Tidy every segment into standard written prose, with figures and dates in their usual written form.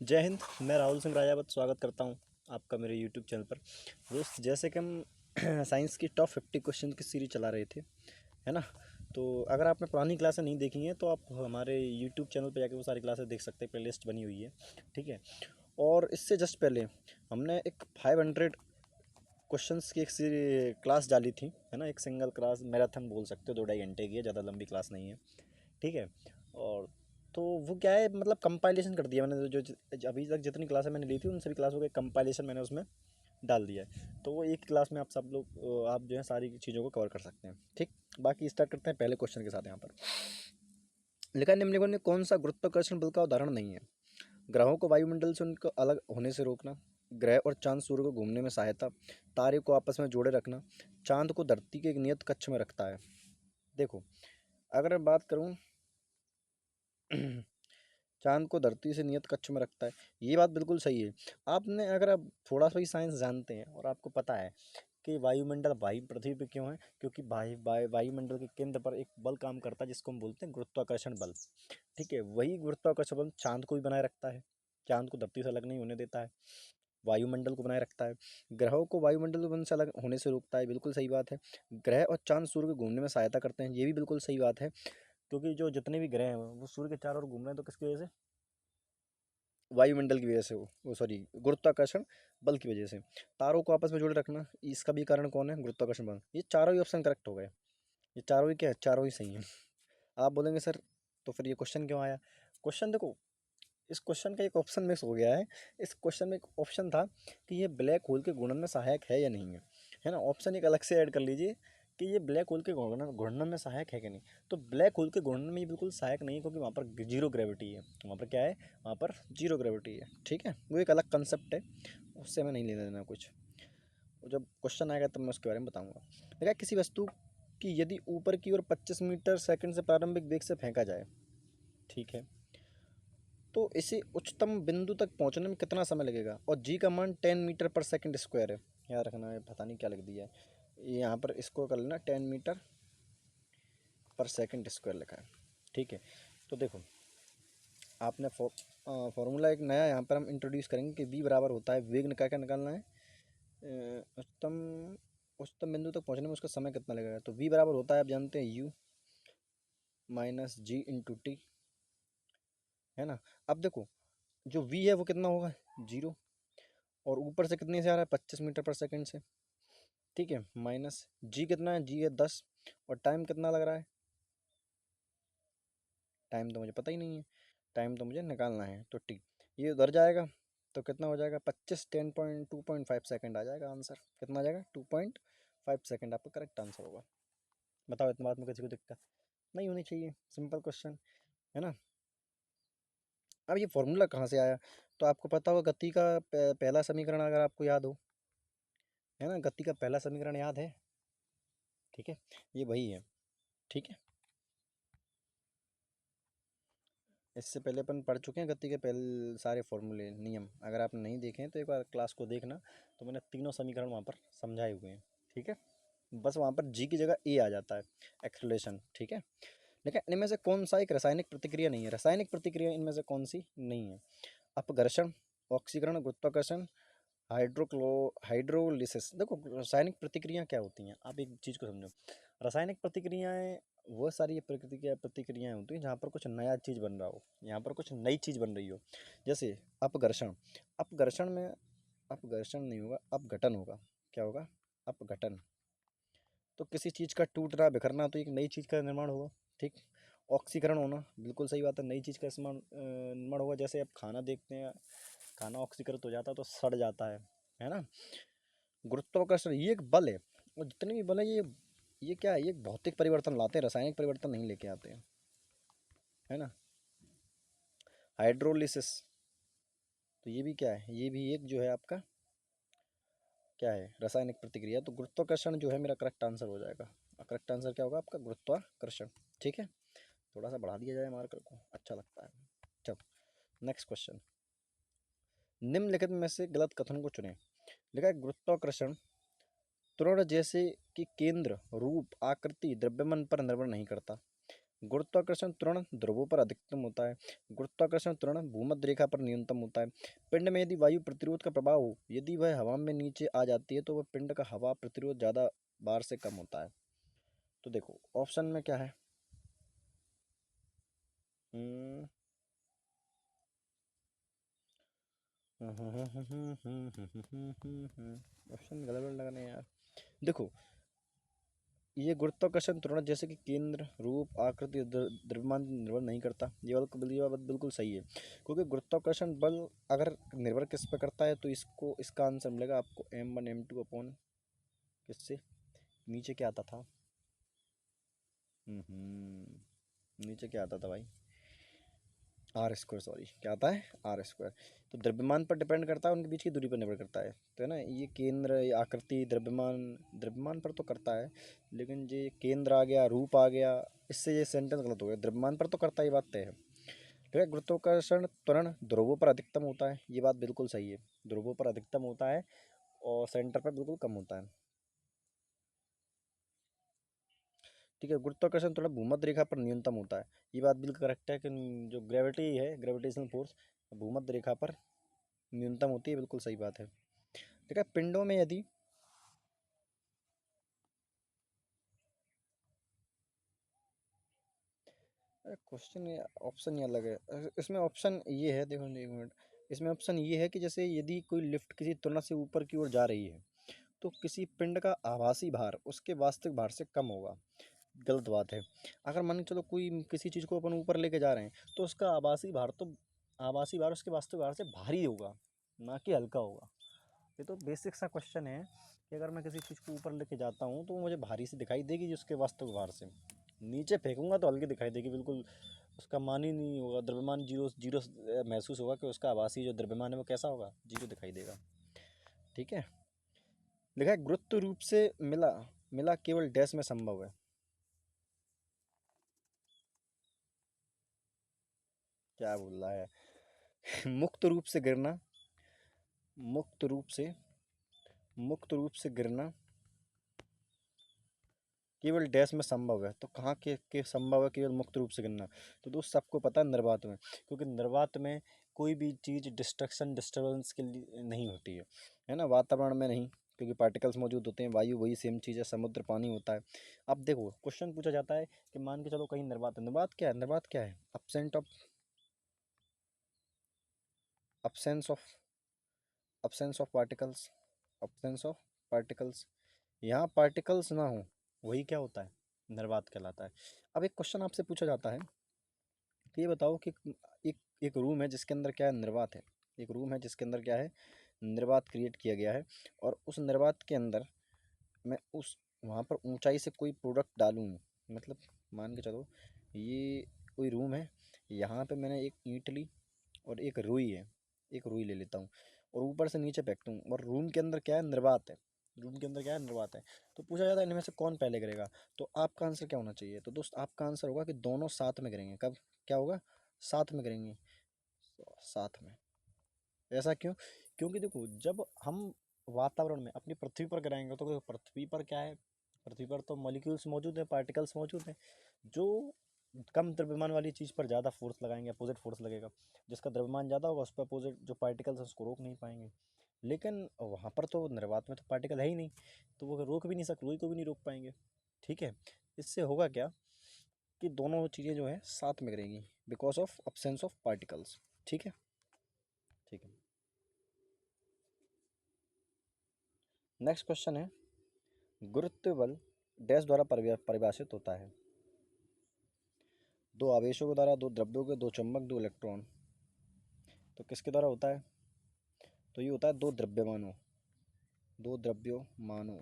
जय हिंद। मैं राहुल सिंह राजावत स्वागत करता हूं आपका मेरे यूट्यूब चैनल पर। दोस्त, जैसे कि हम साइंस की टॉप 50 क्वेश्चन की सीरीज चला रहे थे, है ना। तो अगर आपने पुरानी क्लासें नहीं देखी हैं तो आप हमारे यूट्यूब चैनल पर जाके वो सारी क्लासें देख सकते हैं, प्लेलिस्ट बनी हुई है, ठीक है। और इससे जस्ट पहले हमने एक 500 क्वेश्चंस की एक क्लास डाली थी, है ना। एक सिंगल क्लास मैराथन बोल सकते हो, 2-2.5 घंटे की है, ज़्यादा लंबी क्लास नहीं है, ठीक है। और तो वो क्या है, मतलब कंपाइलेशन कर दिया मैंने, जो अभी तक जितनी क्लासें मैंने ली थी उन सभी क्लासों के कंपाइलेशन मैंने उसमें डाल दिया है। तो वो एक क्लास में आप सब लोग आप जो है सारी चीज़ों को कवर कर सकते हैं, ठीक। बाकी स्टार्ट करते हैं पहले क्वेश्चन के साथ। यहाँ पर लिखा है, निम्नलिखित में कौन सा गुरुत्वाकर्षण बल का उदाहरण नहीं है? ग्रहों को वायुमंडल से उनको अलग होने से रोकना, ग्रह और चांद सूर्य को घूमने में सहायता, तारे को आपस में जोड़े रखना, चांद को धरती के एक नियत कक्ष में रखता है। देखो, अगर मैं बात करूं चांद को धरती से नियत कक्ष में रखता है, ये बात बिल्कुल सही है। आपने अगर आप थोड़ा सा भी साइंस जानते हैं और आपको पता है कि वायुमंडल वायु पृथ्वी पे क्यों है, क्योंकि वायुमंडल के केंद्र पर एक बल काम करता है जिसको हम बोलते हैं गुरुत्वाकर्षण बल, ठीक है। वही गुरुत्वाकर्षण बल चांद को भी बनाए रखता है, चांद को धरती से अलग नहीं होने देता है, वायुमंडल को बनाए रखता है। ग्रहों को वायुमंडल से अलग होने से रोकता है, बिल्कुल सही बात है। ग्रह और चांद सूर्य को घूमने में सहायता करते हैं, ये भी बिल्कुल सही बात है। क्योंकि जो जितने भी ग्रह हैं वो सूर्य के चारों ओर घूम रहे हैं, तो किसकी वजह से? वायुमंडल की वजह से, वो सॉरी गुरुत्वाकर्षण बल की वजह से। तारों को आपस में जोड़े रखना, इसका भी कारण कौन है? गुरुत्वाकर्षण बल। ये चारों ही ऑप्शन करेक्ट हो गए, ये चारों ही क्या है? चारों ही सही हैं। आप बोलेंगे सर तो फिर ये क्वेश्चन क्यों आया? क्वेश्चन देखो, इस क्वेश्चन का एक ऑप्शन मिस हो गया है। इस क्वेश्चन में एक ऑप्शन था कि ये ब्लैक होल के गुणन में सहायक है या नहीं है ना। ऑप्शन एक अलग से ऐड कर लीजिए कि ये ब्लैक होल के घूर्णन में सहायक है कि नहीं। तो ब्लैक होल के घूर्णन में ये बिल्कुल सहायक नहीं है, क्योंकि वहाँ पर जीरो ग्रेविटी है। वहाँ पर क्या है? वहाँ पर जीरो ग्रेविटी है, ठीक है। वो एक अलग कंसेप्ट है, उससे हमें नहीं लेना देना कुछ। जब क्वेश्चन आएगा तब मैं उसके बारे में बताऊंगा। देखा, किसी वस्तु की यदि ऊपर की ओर 25 मीटर सेकंड से प्रारंभिक वेग से फेंका जाए, ठीक है, तो इसे उच्चतम बिंदु तक पहुंचने में कितना समय लगेगा? और जी का मान 10 मीटर पर सेकंड स्क्वायर है। याद रखना है, पता नहीं क्या लिख दिया है यहाँ पर, इसको कर लेना 10 मीटर पर सेकंड स्क्वायर लिखा है, ठीक है। तो देखो, आपने फॉर्मूला एक नया यहाँ पर हम इंट्रोड्यूस करेंगे कि v बराबर होता है, वेग क्या क्या निकालना है, उच्चतम उच्चतम बिंदु तक पहुँचने में उसका समय कितना लगेगा। तो v बराबर होता है, आप जानते हैं, u माइनस जी इंटू टी, है ना। अब देखो, जो v है वो कितना होगा? 0। और ऊपर से कितने से आ रहा है? 25 मीटर पर सेकंड से, ठीक है। माइनस जी कितना है? जी है 10। और टाइम कितना लग रहा है? टाइम तो मुझे पता ही नहीं है, टाइम तो मुझे निकालना है। तो टी, ये उधर जाएगा तो कितना हो जाएगा? 25, 2.5 सेकंड आ जाएगा आंसर। कितना आ जाएगा? 2.5 सेकंड आपका करेक्ट आंसर होगा। बताओ, इतना बात में किसी को दिक्कत नहीं होनी चाहिए, सिंपल क्वेश्चन है ना। अब ये फॉर्मूला कहाँ से आया? तो आपको पता होगा, गति का पहला समीकरण अगर आपको याद हो, है ना, गति का पहला समीकरण याद है, ठीक है, ये वही है, ठीक है। इससे पहले अपन पढ़ चुके हैं गति के पहले सारे फॉर्मूले नियम। अगर आपने नहीं देखे हैं तो एक बार क्लास को देखना, तो मैंने तीनों समीकरण वहाँ पर समझाए हुए हैं, ठीक है। बस वहाँ पर जी की जगह ए आ जाता है, एक्सेलरेशन, ठीक है। लेकिन इनमें से कौन सा एक रासायनिक प्रतिक्रिया नहीं है? रासायनिक प्रतिक्रिया इनमें से कौन सी नहीं है? अपघर्षण, ऑक्सीकरण, गुरुत्वाकर्षण, हाइड्रोलिसिस। देखो, रासायनिक प्रतिक्रिया क्या होती हैं, आप एक चीज़ को समझो। रासायनिक प्रतिक्रियाएं वो सारी प्रतिक्रियाएं होती हैं जहाँ पर कुछ नया चीज़ बन रहा हो, यहाँ पर कुछ नई चीज़ बन रही हो। जैसे अपघर्षण, अपघर्षण में अपघर्षण नहीं होगा, अपघटन होगा। क्या होगा? अपघटन। तो किसी चीज़ का टूटना, बिखरना, तो एक नई चीज़ का निर्माण होगा, ठीक। ऑक्सीकरण होना, बिल्कुल सही बात है, नई चीज़ का निर्माण होगा। जैसे आप खाना देखते हैं, खाना ऑक्सीकृत हो जाता है तो सड़ जाता है ना। गुरुत्वाकर्षण ये एक बल है, और जितने भी बल है ये क्या है? ये एक भौतिक परिवर्तन लाते हैं, रासायनिक परिवर्तन नहीं लेके आते हैं, है ना। हाइड्रोलिसिस, तो ये भी क्या है? ये भी एक जो है आपका क्या है? रासायनिक प्रतिक्रिया। तो गुरुत्वाकर्षण जो है मेरा करेक्ट आंसर हो जाएगा। करेक्ट आंसर क्या होगा आपका? गुरुत्वाकर्षण, ठीक है। थोड़ा सा बढ़ा दिया जाए मार्कर को, अच्छा लगता है। चलो, नेक्स्ट क्वेश्चन। निम्नलिखित में से गलत कथन को चुनें। लिखा है, गुरुत्वाकर्षण त्वरण जैसे कि केंद्र, रूप, आकृति, द्रव्यमान पर निर्भर नहीं करता। गुरुत्वाकर्षण त्वरण ध्रुवों पर अधिकतम होता है। गुरुत्वाकर्षण त्वरण भूमध्य रेखा पर न्यूनतम होता है। पिंड में यदि वायु प्रतिरोध का प्रभाव हो, यदि वह हवा में नीचे आ जाती है तो वह पिंड का हवा प्रतिरोध ज़्यादा बार से कम होता है। तो देखो ऑप्शन में क्या है, ऑप्शन गलत लग रहे हैं यार। देखो ये गुरुत्वाकर्षण त्वरण जैसे कि केंद्र, रूप, आकृति, द्रव्यमान निर्भर नहीं करता। ये बात बिल्कुल सही है, क्योंकि गुरुत्वाकर्षण बल अगर निर्भर किस पे करता है तो इसका आंसर मिलेगा आपको M1 M2 अपॉन किससे, नीचे क्या आता था, नीचे क्या आता था भाई, आर स्क्वायर, सॉरी क्या आता है, आर स्क्वायर। तो द्रव्यमान पर डिपेंड करता है, उनके बीच की दूरी पर निर्भर करता है, तो है ना, ये केंद्र, ये आकृति, द्रव्यमान, द्रव्यमान पर तो करता है, लेकिन ये केंद्र आ गया, रूप आ गया, इससे ये सेंटेंस गलत हो गया। द्रव्यमान पर तो करता है, ये बात तय है। ठीक है, गुरुत्वाकर्षण त्वरण ध्रुवों पर अधिकतम होता है, ये बात बिल्कुल सही है, ध्रुवों पर अधिकतम होता है और सेंटर पर बिल्कुल कम होता है। ठीक है, गुरुत्वाकर्षण थोड़ा भूमध्य रेखा पर न्यूनतम होता है, ये बात बिल्कुल करेक्ट है कि जो ग्रेविटी है, ग्रेविटेशनल फोर्स भूमध्य रेखा पर न्यूनतम होती है, बिल्कुल सही बात है। ठीक है, पिंडों में यदि क्वेश्चन ऑप्शन ही अलग है, इसमें ऑप्शन ये है, देखो एक मिनट, इसमें ऑप्शन ये है कि जैसे यदि कोई लिफ्ट किसी तुलना से ऊपर की ओर जा रही है तो किसी पिंड का आभासी भार उसके वास्तविक भार से कम होगा, गलत बात है। अगर मान के चलो कोई किसी चीज़ को अपन ऊपर लेके जा रहे हैं तो उसका आभासी भार उसके वास्तविक भार से भारी होगा, ना कि हल्का होगा। ये तो बेसिक सा क्वेश्चन है कि अगर मैं किसी चीज़ को ऊपर लेके जाता हूँ तो वो मुझे भारी सी दिखाई देगी जी उसके वास्तविक भार से, नीचे फेंकूंगा तो हल्की दिखाई देगी बिल्कुल, उसका मान ही नहीं होगा, द्रव्यमान जीरो जीरो महसूस होगा कि उसका आभासी जो द्रव्यमान है वो कैसा होगा, जीरो दिखाई देगा। ठीक है, लिखा है गुरुत्व रूप से मिला मिला केवल डैश में संभव है। क्या बोल रहा है मुक्त रूप से गिरना, मुक्त रूप से मुक्त रूप से गिरना केवल डैश में संभव है, तो कहाँ के संभव है केवल मुक्त रूप से गिरना, तो दोस्त सबको पता है निर्वात में, क्योंकि निर्वात में कोई भी चीज़ डिस्ट्रक्शन डिस्टर्बेंस के लिए नहीं होती है ना, वातावरण में नहीं, क्योंकि पार्टिकल्स मौजूद होते हैं, वायु वही सेम चीज़ है, समुद्र पानी होता है। अब देखो क्वेश्चन पूछा जाता है कि मान के चलो कहीं निर्वात है, निर्वात क्या है, निर्वात क्या है, absence of absence of particles, absence of particles, यहाँ पार्टिकल्स ना हो वही क्या होता है, निर्वात कहलाता है। अब एक क्वेश्चन आपसे पूछा जाता है कि ये बताओ कि एक एक रूम है जिसके अंदर क्या है, निर्वात है, एक रूम है जिसके अंदर क्या है, निर्वात क्रिएट किया गया है, और उस निर्वात के अंदर मैं उस वहाँ पर ऊंचाई से कोई प्रोडक्ट डालूँ, मतलब मान के चलो ये कोई रूम है, यहाँ पे मैंने एक ईंट ली और एक रुई है, एक रुई ले लेता हूँ और ऊपर से नीचे फेंकता हूँ, और रूम के अंदर क्या है, निर्वात है, रूम के अंदर क्या है, निर्वात है। तो पूछा जाता है इनमें से कौन पहले करेगा, तो आपका आंसर क्या होना चाहिए, तो दोस्त आपका आंसर होगा कि दोनों साथ में करेंगे, कब क्या होगा, साथ में करेंगे, साथ में। ऐसा क्यों, क्योंकि देखो जब हम वातावरण में अपनी पृथ्वी पर गिराएंगे तो पृथ्वी पर क्या है, पृथ्वी पर तो मॉलिक्यूल्स मौजूद हैं, पार्टिकल्स मौजूद हैं, जो कम द्रव्यमान वाली चीज़ पर ज़्यादा फोर्स लगाएंगे, अपोजिट फोर्स लगेगा, जिसका द्रव्यमान ज़्यादा होगा उस पर अपोजिट जो पार्टिकल्स हैं उसको रोक नहीं पाएंगे। लेकिन वहाँ पर तो निर्वात में तो पार्टिकल है ही नहीं, तो वो रोक भी नहीं सकते, रुई को भी नहीं रोक पाएंगे। ठीक है, इससे होगा क्या कि दोनों चीज़ें जो है साथ में करेंगी because of absence of particles. ठीक है, ठीक है। नेक्स्ट क्वेश्चन है, गुरुत्व बल डैश द्वारा परिभाषित होता है, दो आवेशों के द्वारा, दो द्रव्यों के, दो चुंबक, दो इलेक्ट्रॉन, तो किसके द्वारा होता है, तो ये होता है दो द्रव्यमानों, दो द्रव्यमानों,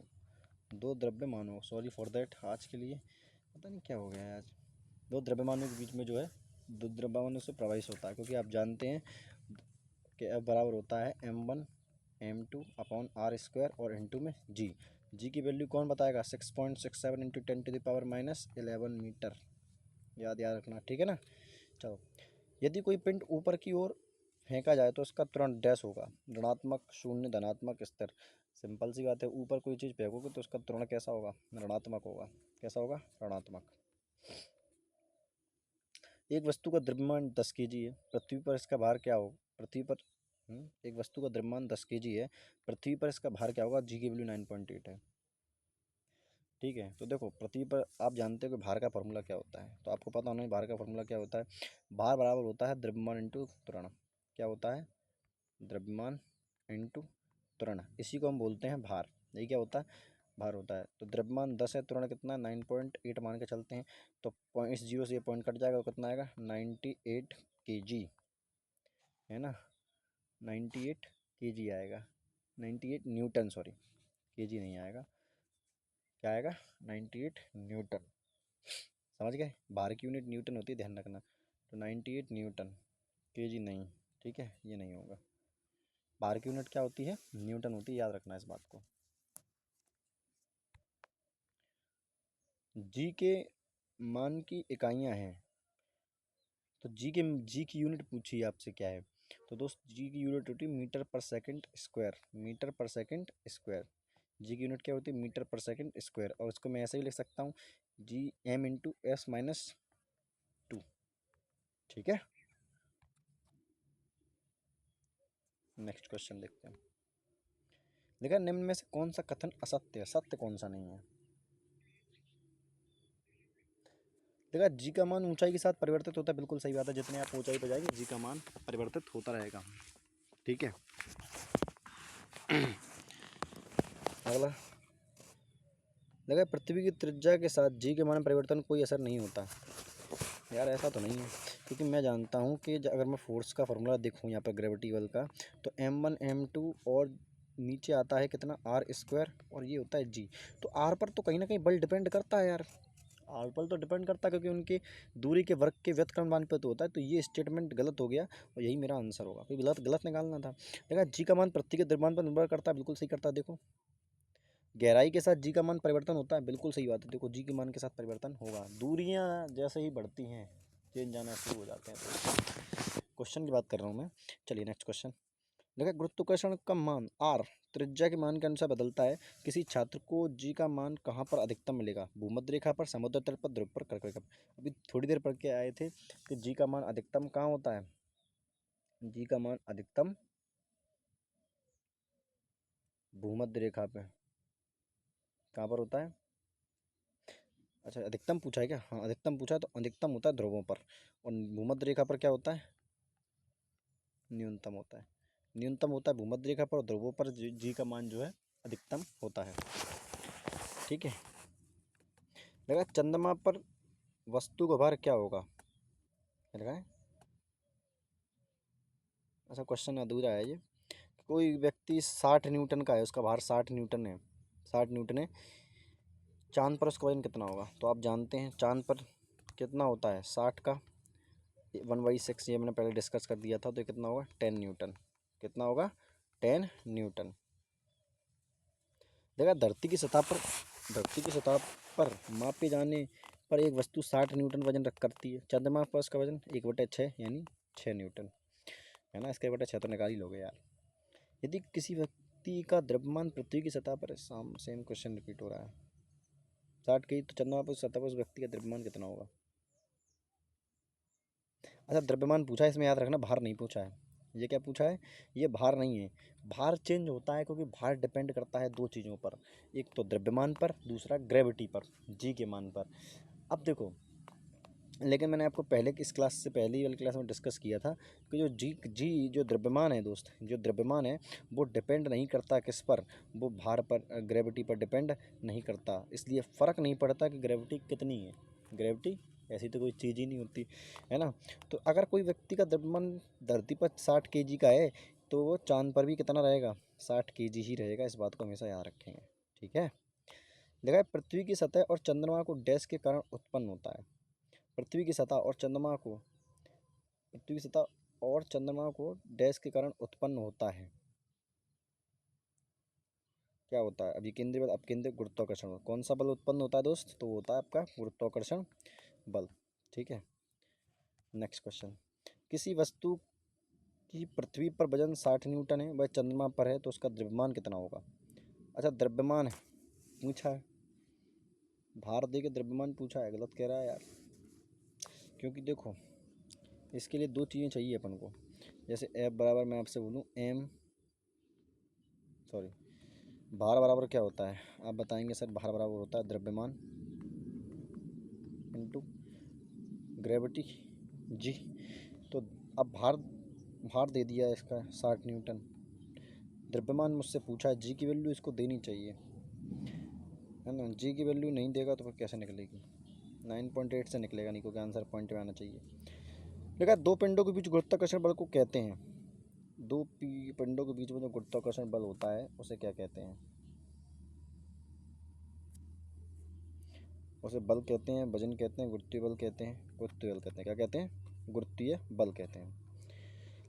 दो द्रव्यमानों, सॉरी फॉर दैट, आज के लिए पता नहीं क्या हो गया है आज, दो द्रव्यमानों के बीच में जो है, दो द्रव्यमानों से प्रभावित होता है, क्योंकि आप जानते हैं कि F बराबर होता है M1 M2 upon R square और इंटू में जी की वैल्यू कौन बताएगा, 6.67 इंटू 10⁻⁻11 मीटर, याद याद रखना, ठीक है ना। चलो, यदि कोई पिंड ऊपर की ओर फेंका जाए तो उसका तुरंत डैश होगा, ऋणात्मक, शून्य, धनात्मक, स्थिर। सिंपल सी बात है, ऊपर कोई चीज़ फेंकोगे तो उसका त्वरण कैसा होगा, ऋणात्मक होगा, कैसा होगा, ऋणात्मक। एक वस्तु का द्रव्यमान 10 केजी है, पृथ्वी पर इसका भार क्या हो, पृथ्वी पर एक वस्तु का द्रव्यमान 10 केजी है, पृथ्वी पर इसका भार क्या होगा, जी की वैल्यू 9.8 है। ठीक है, तो देखो पृथ्वी पर आप जानते हो कि भार का फॉर्मूला क्या होता है, तो आपको पता होना है भार का फॉर्मूला क्या होता है। भार बराबर होता है द्रव्यमान इंटू त्वरण। क्या होता है, द्रव्यमान इंटू त्वरण, इसी को हम बोलते हैं भार। यही क्या होता है, भार होता है। तो द्रव्यमान 10 है, त्वरण कितना, 9.8 मान के चलते हैं। तो पॉइंट, इस जीरो से ये पॉइंट कट जाएगा, तो कितना आएगा, 98 kg, है ना, 98 kg आएगा, 98 न्यूटन, सॉरी केजी नहीं आएगा, क्या आएगा, 98 न्यूटन। समझ गए, भार की यूनिट न्यूटन होती है, ध्यान रखना। तो 98 न्यूटन, केजी नहीं, ठीक है, ये नहीं होगा। भार की यूनिट क्या होती है, न्यूटन होती है, याद रखना इस बात को। जी के मान की इकाइयाँ हैं, तो जी की यूनिट पूछी आपसे क्या है, तो दोस्त जी की यूनिट होती है मीटर पर सेकंड स्क्वायर, मीटर पर सेकंड स्क्वायर। जी की यूनिट क्या होती है, मीटर पर सेकंड स्क्वायर, और इसको मैं ऐसे भी लिख सकता हूँ, G M into S minus 2। ठीक है, नेक्स्ट क्वेश्चन देखते हैं। देखा, निम्न में से कौन सा कथन असत्य है, सत्य कौन सा नहीं है। देखा, जी का मान ऊंचाई के साथ परिवर्तित होता है, बिल्कुल सही बात है, जितने आप ऊंचाई पर जाएंगे जी का मान परिवर्तित होता रहेगा। ठीक है, अगला देखा, पृथ्वी की त्रिज्या के साथ जी के मान में परिवर्तन कोई असर नहीं होता। यार ऐसा तो नहीं है, क्योंकि मैं जानता हूँ कि अगर मैं फोर्स का फॉर्मूला देखूँ यहाँ पर ग्रेविटी बल का, तो M1 M2 और नीचे आता है कितना, आर स्क्वायर, और ये होता है जी। तो आर पर तो कहीं ना कहीं बल डिपेंड करता है यार, आर पर तो डिपेंड करता है, क्योंकि उनकी दूरी के वर्ग के व्युत्क्रमण पर तो होता है। तो ये स्टेटमेंट गलत हो गया, और यही मेरा आंसर होगा, क्योंकि गलत गलत निकालना था। देखा, जी का मान पृथ्वी के द्रव्यमान पर निर्भर करता है, बिल्कुल सही करता है। देखो, गहराई के साथ जी का मान परिवर्तन होता है, बिल्कुल सही बात है। देखो, जी के मान के साथ परिवर्तन होगा, दूरियां जैसे ही बढ़ती हैं चेंज आना शुरू हो जाते हैं। तो क्वेश्चन की बात कर रहा हूँ मैं। चलिए नेक्स्ट क्वेश्चन। देखा, गुरुत्वाकर्षण का मान आर त्रिज्या के मान के अनुसार बदलता है। किसी छात्र को जी का मान कहाँ पर अधिकतम मिलेगा, भूमध्य रेखा पर, समुद्र तल पर, ध्रुव पर, कर्क रेखा पर। अभी थोड़ी देर पढ़ के आए थे कि जी का मान अधिकतम कहाँ होता है, जी का मान अधिकतम भूमध्य रेखा पे, कहाँ पर होता है। अच्छा, अधिकतम पूछा है क्या, हाँ अधिकतम पूछा है, तो अधिकतम होता है ध्रुवों पर, और भूमध्य रेखा पर क्या होता है, न्यूनतम होता है। न्यूनतम होता है भूमध्य रेखा पर, और ध्रुवों पर जी का मान जो है अधिकतम होता है। ठीक है, लगा, चंद्रमा पर वस्तु का भार क्या होगा, क्या लगा है। अच्छा, क्वेश्चन अधूरा है ये। कोई व्यक्ति 60 न्यूटन का है, उसका भार 60 न्यूटन है, 60 न्यूटन है, चांद पर उसका वजन कितना होगा। तो आप जानते हैं चांद पर कितना होता है, 60 का 1/6, ये मैंने पहले डिस्कस कर दिया था। तो ये कितना होगा, 10 न्यूटन। कितना होगा, 10 न्यूटन। देखा, धरती की सतह पर मापे जाने पर एक वस्तु 60 न्यूटन वजन रख करती है। चंद्रमा पर उसका वजन 1/6 यानी 6 न्यूटन, है ना। इसका 1/6 तो निकाल ही लोगे यार। यदि किसी व्यक्ति का द्रव्यमान पृथ्वी की सतह पर, सेम क्वेश्चन रिपीट हो रहा है, 60 की, तो चंद्रमा पर सतह पर उस व्यक्ति का द्रव्यमान कितना होगा। अच्छा, द्रव्यमान पूछा है, इसमें याद रखना भार नहीं पूछा है। ये क्या पूछा है, ये भार नहीं है। भार चेंज होता है, क्योंकि भार डिपेंड करता है दो चीज़ों पर, एक तो द्रव्यमान पर, दूसरा ग्रेविटी पर, जी के मान पर। अब देखो, लेकिन मैंने आपको पहले की इस क्लास से पहले ही वाली क्लास में डिस्कस किया था कि जो जी जो द्रव्यमान है दोस्त, जो द्रव्यमान है वो डिपेंड नहीं करता किस पर, वो भार पर, ग्रेविटी पर डिपेंड नहीं करता। इसलिए फ़र्क नहीं पड़ता कि ग्रेविटी कितनी है, ग्रेविटी ऐसी तो कोई चीज़ ही नहीं होती, है ना। तो अगर कोई व्यक्ति का द्रव्यमान धरती पर 60 kg का है, तो वो चांद पर भी कितना रहेगा, 60 kg ही रहेगा। इस बात को हमेशा याद रखेंगे। ठीक है, देखा है, पृथ्वी की सतह और चंद्रमा को डैश के कारण उत्पन्न होता है। पृथ्वी की सतह और चंद्रमा को पृथ्वी की सतह और चंद्रमा को डैश के कारण उत्पन्न होता है, क्या होता है। अभी केंद्रीय बल, अपकेंद्रित गुरुत्वाकर्षण बल। कौन सा बल उत्पन्न होता है दोस्त, तो वो होता है आपका गुरुत्वाकर्षण बल। ठीक है, नेक्स्ट क्वेश्चन। किसी वस्तु की पृथ्वी पर वजन 60 न्यूटन है, वह चंद्रमा पर है, तो उसका द्रव्यमान कितना होगा। अच्छा, द्रव्यमान है पूछा है, भार दे के द्रव्यमान पूछा है, गलत कह रहा है यार। क्योंकि देखो, इसके लिए दो चीज़ें चाहिए अपन को। जैसे एफ बराबर मैं आपसे बोलूँ एम, सॉरी, भार बराबर क्या होता है आप बताएंगे सर? भार बराबर होता है द्रव्यमान इनटू ग्रेविटी जी। तो अब भार भार दे दिया है इसका 60 न्यूटन। द्रव्यमान मुझसे पूछा है, जी की वैल्यू इसको देनी चाहिए, है ना? जी की वैल्यू नहीं देगा तो फिर कैसे निकलेगी? 9.8 से निकलेगा नहीं, क्योंकि आंसर पॉइंट में आना चाहिए। देखा, दो पिंडों के बीच गुरुत्वाकर्षण बल को कहते हैं, पिंडों के बीच में जो गुरुत्वाकर्षण बल होता है उसे क्या कहते हैं? उसे बल कहते हैं, वजन कहते हैं, गुरुत्वीय बल कहते हैं, गुरुत्वीय बल कहते हैं। क्या कहते हैं? गुरुत्वीय बल कहते हैं।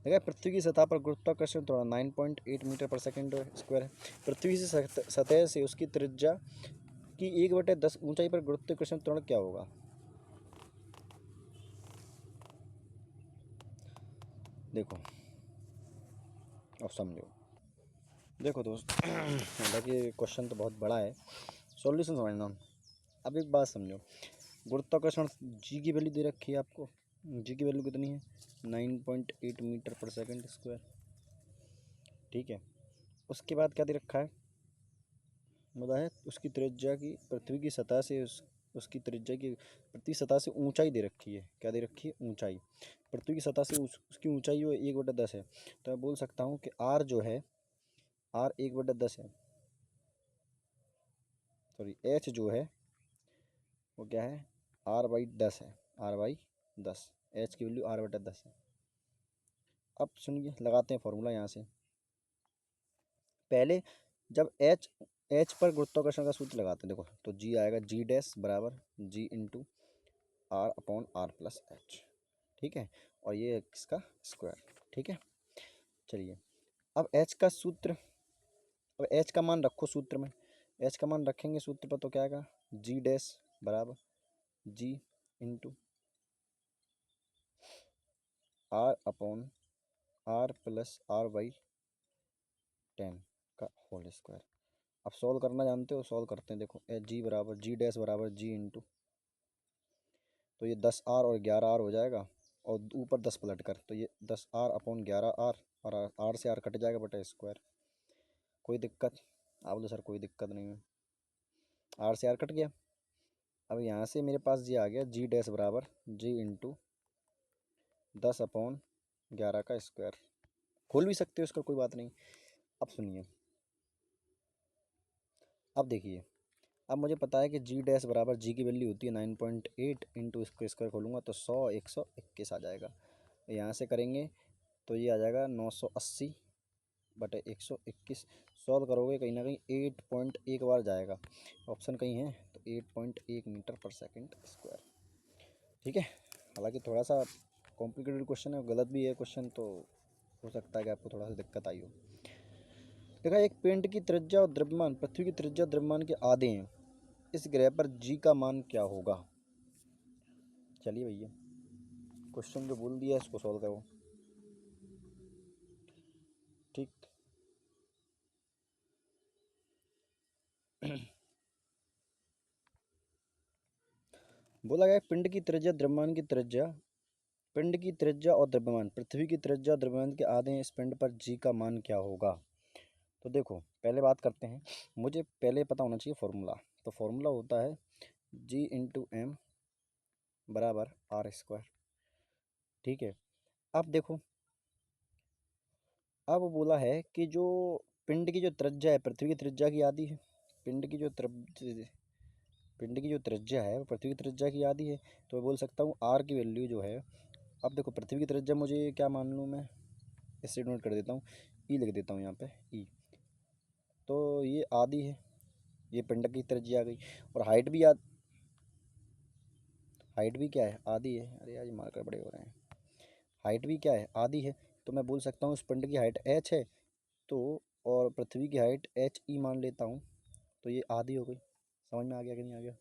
देखा, पृथ्वी की सतह पर गुरुत्वाकर्षण थोड़ा 9.8 मीटर पर सेकंड स्क्वायर है। पृथ्वी से सतह से उसकी त्रिज्या की 1/10 ऊंचाई पर गुरुत्वाकर्षण त्वरण क्या होगा? देखो, अब समझो। देखो दोस्त, हालांकि क्वेश्चन तो बहुत बड़ा है, सॉल्यूशन समझना। अब एक बात समझो, गुरुत्वाकर्षण जी की वैल्यू दे रखी है आपको। जी की वैल्यू कितनी है? 9.8 मीटर पर सेकंड स्क्वायर। ठीक है, उसके बाद क्या दे रखा है? बोला है उसकी त्रिज्या की पृथ्वी की सतह से उसकी त्रिज्या की पृथ्वी सतह से ऊंचाई दे रखी है। क्या दे रखी है? ऊंचाई। पृथ्वी की सतह से उसकी ऊंचाई जो 1/10 है, तो मैं बोल सकता हूँ कि आर जो है, आर 1/10 है, सॉरी एच जो है वो क्या है? R/10 है, R/10। एच की वैल्यू R/10 है। अब सुनिए, लगाते हैं फॉर्मूला यहाँ से। पहले जब एच एच पर गुरुत्वाकर्षण का सूत्र लगाते हैं, देखो तो जी आएगा, जी डैश बराबर जी इंटू R/R+H। ठीक है, और ये इसका स्क्वायर। ठीक है, चलिए अब एच का सूत्र, अब एच का मान रखो सूत्र में। एच का मान रखेंगे सूत्र पर तो क्या आएगा? जी डैश बराबर जी इंटू R/R+R/10 का होल स्क्वायर। अब सॉल्व करना जानते हो, सॉल्व करते हैं। देखो जी बराबर जी डैश बराबर जी इंटू, तो ये 10R और 11R हो जाएगा, और ऊपर 10 पलट कर, तो ये 10R/11R, और आर से आर कट जाएगा बटा स्क्वायर। कोई दिक्कत? आप बोले सर कोई दिक्कत नहीं है, आर से आर कट गया। अब यहाँ से मेरे पास ये आ गया, जी डैश बराबर जी इंटू 10/11 का स्क्वायर। खोल भी सकते हो इसका, कोई बात नहीं। अब सुनिए, अब देखिए, अब मुझे पता है कि जी डैश बराबर जी की वैल्यू होती है 9.8 इंटू, इसको स्क्वायर खोलूँगा तो 121 आ जाएगा। यहाँ से करेंगे तो ये आ जाएगा 980/121। सॉल्व करोगे कहीं ना कहीं 8.1 बार जाएगा, ऑप्शन कहीं है तो 8.1 मीटर पर सेकंड स्क्वायर। ठीक है, हालांकि थोड़ा सा कॉम्प्लिकेटेड क्वेश्चन है, गलत भी है क्वेश्चन, तो हो सकता है कि आपको थोड़ा सा दिक्कत आई हो। देखा, एक पिंड की त्रिज्या और द्रव्यमान पृथ्वी की त्रिज्या द्रव्यमान के आधे हैं, इस ग्रह पर जी का मान क्या होगा? चलिए भैया, क्वेश्चन जो बोल दिया इसको सॉल्व करो। ठीक, बोला गया पिंड की त्रिज्या द्रव्यमान की त्रिज्या, पिंड की त्रिज्या और द्रव्यमान पृथ्वी की त्रिज्या द्रव्यमान के आधे हैं, इस पिंड पर जी का मान क्या होगा? तो देखो, पहले बात करते हैं, मुझे पहले पता होना चाहिए फॉर्मूला। तो फॉर्मूला होता है जी इंटू एम बराबर आर स्क्वायर। ठीक है, अब देखो, अब बोला है कि जो पिंड की जो त्रिज्या है पृथ्वी की त्रिज्या की आधी है। पिंड की जो पिंड की जो त्रिज्या है वो पृथ्वी की त्रिज्या की आधी है, तो मैं बोल सकता हूँ आर की वैल्यू जो है, अब देखो पृथ्वी की त्रिज्या मुझे क्या मान लूँ मैं, इससे नोट कर देता हूँ, ई लिख देता हूँ यहाँ पे ई। तो ये आधी है, ये पिंड की त्रिज्या आ गई, और हाइट भी क्या है? आधी है। अरे यार ये मार्कर बड़े हो रहे हैं। हाइट भी क्या है? आधी है। तो मैं बोल सकता हूँ इस पिंड की हाइट एच है, तो और पृथ्वी की हाइट एच ई मान लेता हूँ, तो ये आधी हो गई। समझ में आ गया कि नहीं आ गया?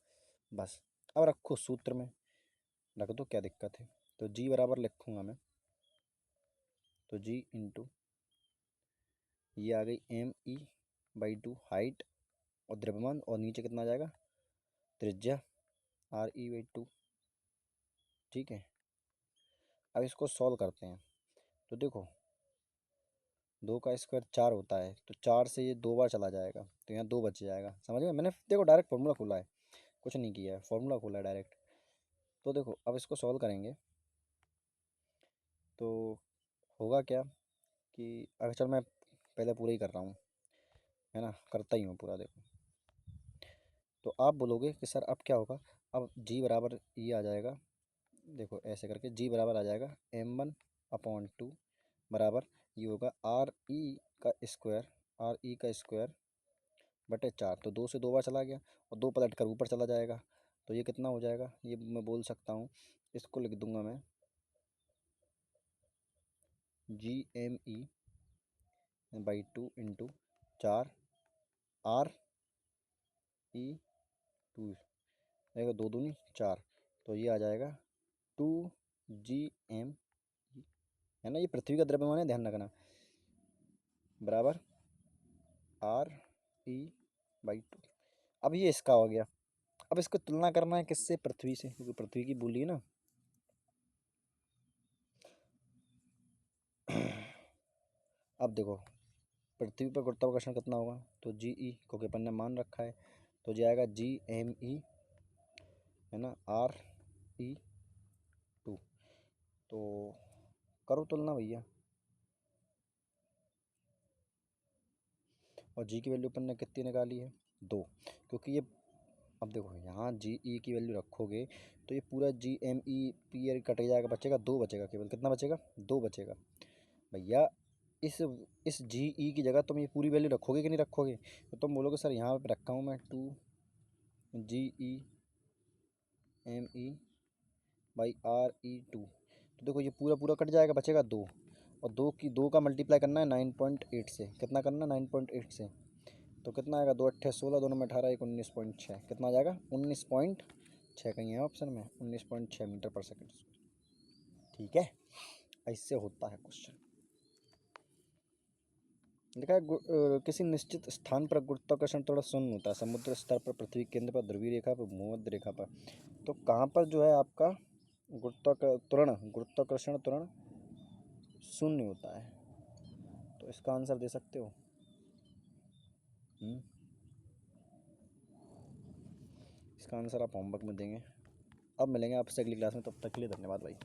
बस, अब रखो सूत्र में, रख दो, क्या दिक्कत है? तो जी बराबर लिखूँगा मैं, तो जी इंटू ये आ गई M/2 हाइट और द्रव्यमान, और नीचे कितना आ जाएगा? त्रिज्या, RE/2। ठीक है, अब इसको सॉल्व करते हैं। तो देखो 2 का स्क्वायर 4 होता है, तो 4 से ये 2 बार चला जाएगा, तो यहाँ 2 बच जाएगा। समझ में? मैंने देखो डायरेक्ट फॉर्मूला खोला है, कुछ नहीं किया है, फॉर्मूला खोला है डायरेक्ट। तो देखो अब इसको सॉल्व करेंगे तो होगा क्या कि अगर चल मैं पहले पूरा ही कर रहा हूँ, है ना, करता ही हूँ पूरा। देखो तो आप बोलोगे कि सर अब क्या होगा, अब जी बराबर ये आ जाएगा। देखो ऐसे करके जी बराबर आ जाएगा m1/2 बराबर ये होगा आर ई का स्क्वायर बटे 4। तो 2 से 2 बार चला गया और 2 पलट कर ऊपर चला जाएगा, तो ये कितना हो जाएगा, ये मैं बोल सकता हूँ, इसको लिख दूंगा मैं GME/2 × 4 RE2, देखो 2 दूनी 4, तो ये आ जाएगा 2GME, है ना, ये पृथ्वी का द्रव्यमान है, ध्यान रखना, बराबर RE/2। अब ये इसका हो गया। अब इसको तुलना करना है किससे, पृथ्वी से, क्योंकि पृथ्वी की बोली है ना। अब देखो पृथ्वी पर गुरुत्वाकर्षण कितना होगा, तो GE, क्योंकि अपन ने मान रखा है, तो जाएगा GME, है ना, RE2। तो करो तुलना भैया, और जी की वैल्यू अपन ने कितनी निकाली है, 2, क्योंकि ये, अब देखो यहाँ GE की वैल्यू रखोगे तो ये पूरा GME पी कट जाएगा, बचेगा 2, बचेगा केवल, कितना बचेगा, 2 बचेगा भैया। इस GE की जगह तुम ये पूरी वैल्यू रखोगे कि नहीं रखोगे, तो तुम बोलोगे सर यहाँ पे रखा हूँ मैं 2GEME/RE2, तो देखो ये पूरा पूरा कट जाएगा, बचेगा 2, और 2 का मल्टीप्लाई करना है 9.8 से, कितना करना है 9.8 से, तो कितना आएगा, 2 8 16, दोनों में 18, 1 19.6, कितना आ जाएगा 19.6, कहीं है ऑप्शन में 19.6 मीटर पर सेकेंड। ठीक है, ऐसे होता है क्वेश्चन। देखा है किसी निश्चित स्थान पर गुरुत्वाकर्षण थोड़ा शून्य होता है, समुद्र स्तर पर, पृथ्वी केंद्र पर, ध्रुवीय रेखा पर, भूमध्य रेखा पर। तो कहाँ पर जो है आपका गुरुत्वाकर्षण त्वरण शून्य होता है, तो इसका आंसर दे सकते हो। इसका आंसर आप होमवर्क में देंगे। अब मिलेंगे आपसे अगली क्लास में, तब तक के लिए धन्यवाद भाई।